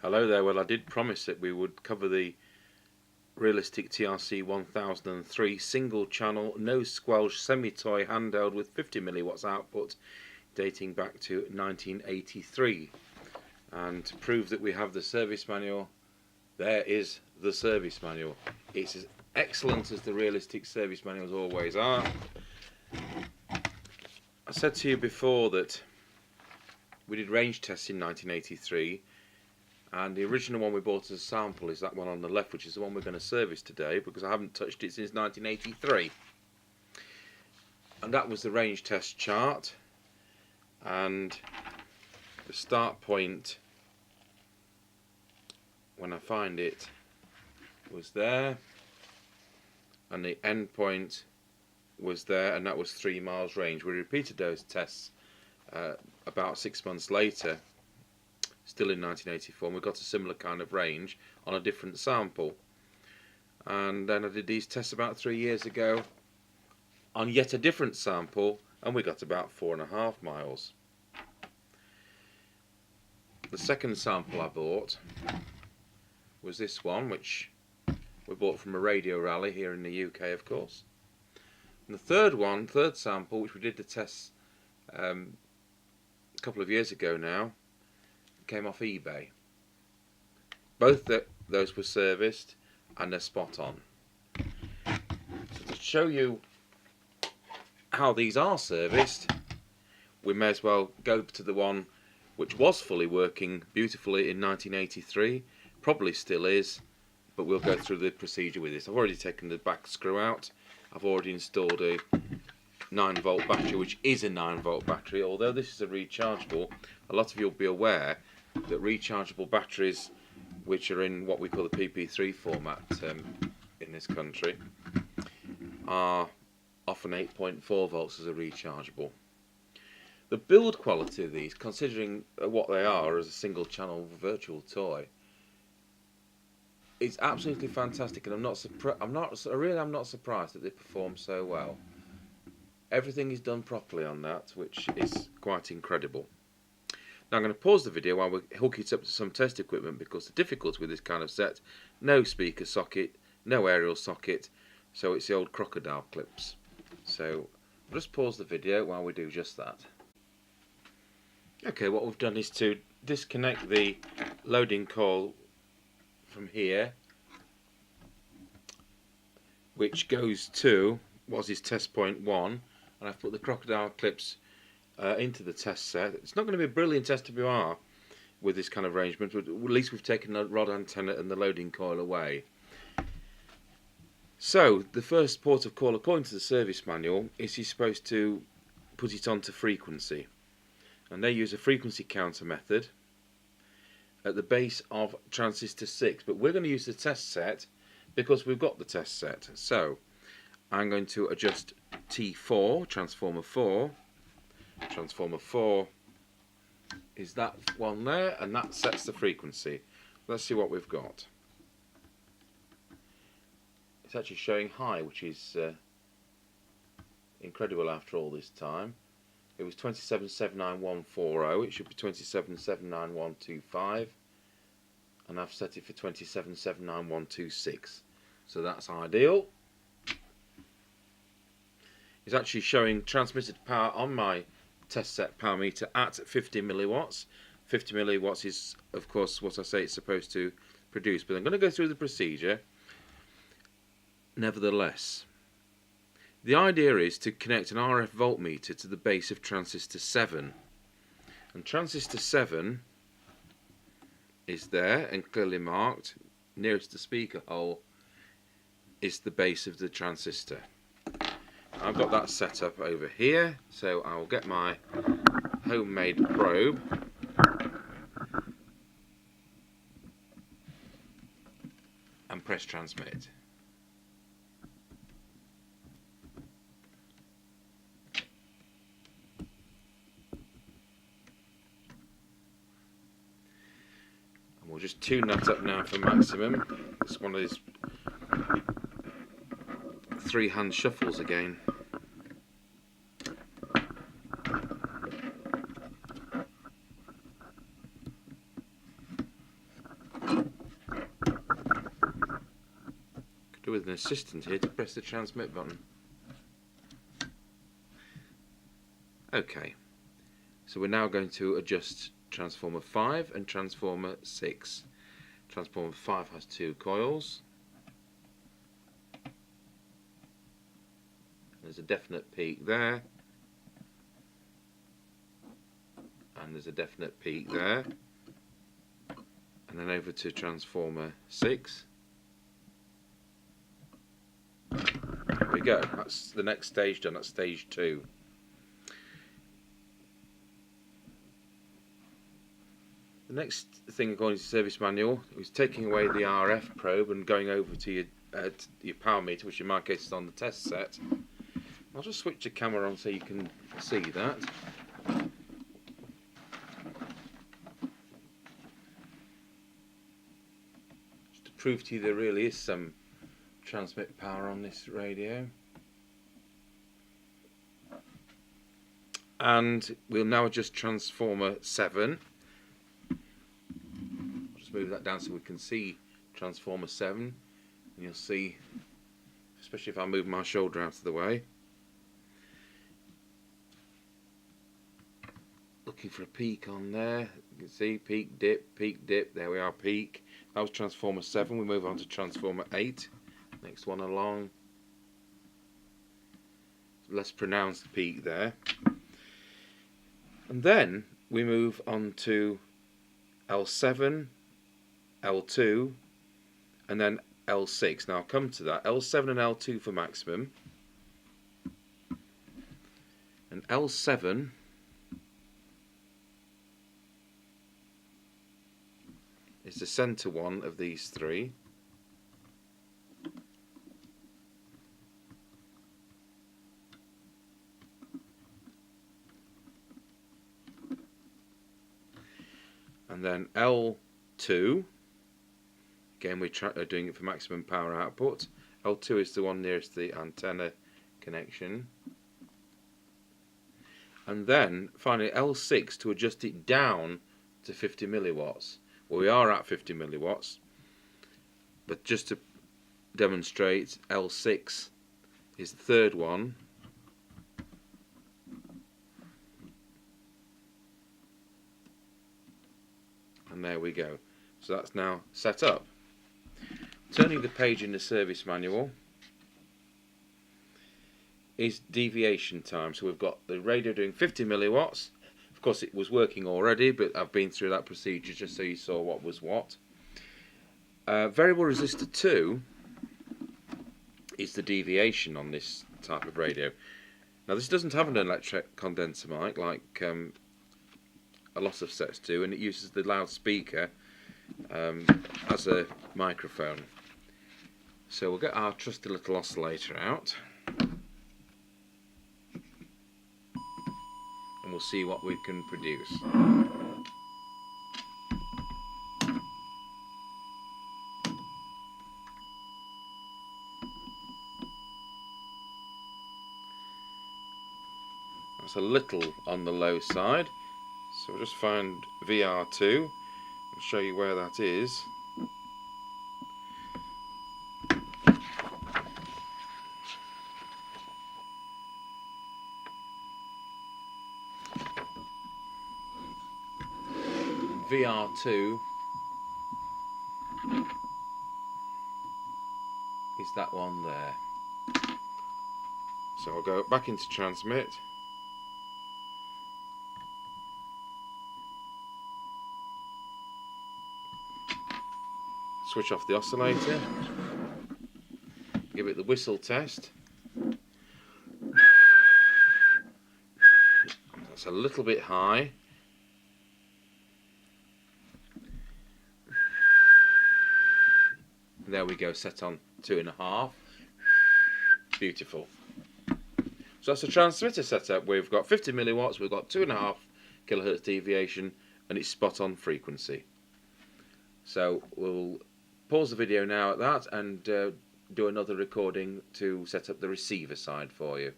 Hello there. Well, I did promise that we would cover the realistic TRC1003 single channel, no squelch, semi-toy handheld with 50 milliwatts output dating back to 1983. And to prove that we have the service manual, there is the service manual. It's as excellent as the realistic service manuals always are. I said to you before that we did range tests in 1983, and the original one we bought as a sample is that one on the left, which is the one we're going to service today because I haven't touched it since 1983. And that was the range test chart, and the start point, when I find it, was there, and the end point was there, and that was 3 miles range. We repeated those tests about 6 months later, still in 1984, and we got a similar kind of range on a different sample. And then I did these tests about 3 years ago on yet a different sample, and we got about 4.5 miles. The second sample I bought was this one, which we bought from a radio rally here in the UK, of course. And the third sample, which we did the tests a couple of years ago now, came off eBay. Both those were serviced and they're spot on. So to show you how these are serviced, we may as well go to the one which was fully working beautifully in 1983, probably still is, but we'll go through the procedure with this. I've already taken the back screw out. I've already installed a 9-volt battery, which is a 9-volt battery. Although this is a rechargeable, a lot of you will be aware that rechargeable batteries, which are in what we call the PP3 format in this country, are often 8.4 volts as a rechargeable. The build quality of these, considering what they are as a single channel virtual toy, is absolutely fantastic, and I'm not surprised that they perform so well. Everything is done properly on that, which is quite incredible. Now I'm going to pause the video while we hook it up to some test equipment, because the difficulty with this kind of set, no speaker socket, no aerial socket, so it's the old crocodile clips. So I'll just pause the video while we do just that. Okay, what we've done is to disconnect the loading coil from here, which goes to what is test point 1, and I've put the crocodile clips into the test set. It's not going to be a brilliant SWR with this kind of arrangement, but at least we've taken the rod antenna and the loading coil away. So the first port of call, according to the service manual, is you're supposed to put it onto frequency, and they use a frequency counter method at the base of transistor 6, but we're going to use the test set because we've got the test set. So I'm going to adjust T4, transformer 4. Transformer 4 is that one there, and that sets the frequency. Let's see what we've got. It's actually showing high, which is incredible after all this time. It was 2779140, it should be 2779125, and I've set it for 2779126, so that's ideal. It's actually showing transmitted power on my test set power meter at 50 milliwatts. 50 milliwatts is, of course, what I say it's supposed to produce, but I'm going to go through the procedure nevertheless. The idea is to connect an RF voltmeter to the base of transistor 7, and transistor 7 is there and clearly marked. Nearest the speaker hole is the base of the transistor. I've got that set up over here, so I'll get my homemade probe and press transmit. We'll just tune that up now for maximum. It's one of these 3-hand shuffles again. with an assistant here to press the transmit button. Okay, so we're now going to adjust transformer 5 and transformer 6. Transformer 5 has 2 coils. There's a definite peak there, and there's a definite peak there, and then over to transformer 6. There we go, that's the next stage done, that's stage 2. The next thing according to the service manual is taking away the RF probe and going over to your power meter, which in my case is on the test set. I'll just switch the camera on so you can see that. Just to prove to you there really is some transmit power on this radio. And we'll now adjust transformer 7. Just move that down so we can see transformer 7. And you'll see, especially if I move my shoulder out of the way. Looking for a peak on there. You can see peak, dip, there we are, peak. That was transformer 7. We move on to transformer 8. Next one along. Less pronounced peak there. And then we move on to L7, L2, and then L6. Now I'll come to that. L7 and L2 for maximum. And L7 is the centre one of these 3. And then L2, again we're doing it for maximum power output. L2 is the one nearest the antenna connection. And then finally L6 to adjust it down to 50 milliwatts. Well, we are at 50 milliwatts, but just to demonstrate, L6 is the third one. And there we go. So that's now set up. Turning the page in the service manual is deviation time. So we've got the radio doing 50 milliwatts. Of course it was working already, but I've been through that procedure just so you saw what was what. Variable resistor 2 is the deviation on this type of radio. Now this doesn't have an electric condenser mic like a lot of sets do, and it uses the loudspeaker as a microphone. So we'll get our trusty little oscillator out. And we'll see what we can produce. That's a little on the low side, so we'll just find VR2 and show you where that is. VR2 is that one there. So I'll go back into transmit. Switch off the oscillator. Give it the whistle test. That's a little bit high. There we go, set on 2.5. Beautiful. So that's the transmitter setup. We've got 50 milliwatts, we've got 2.5 kilohertz deviation, and it's spot on frequency. So we'll pause the video now at that and do another recording to set up the receiver side for you.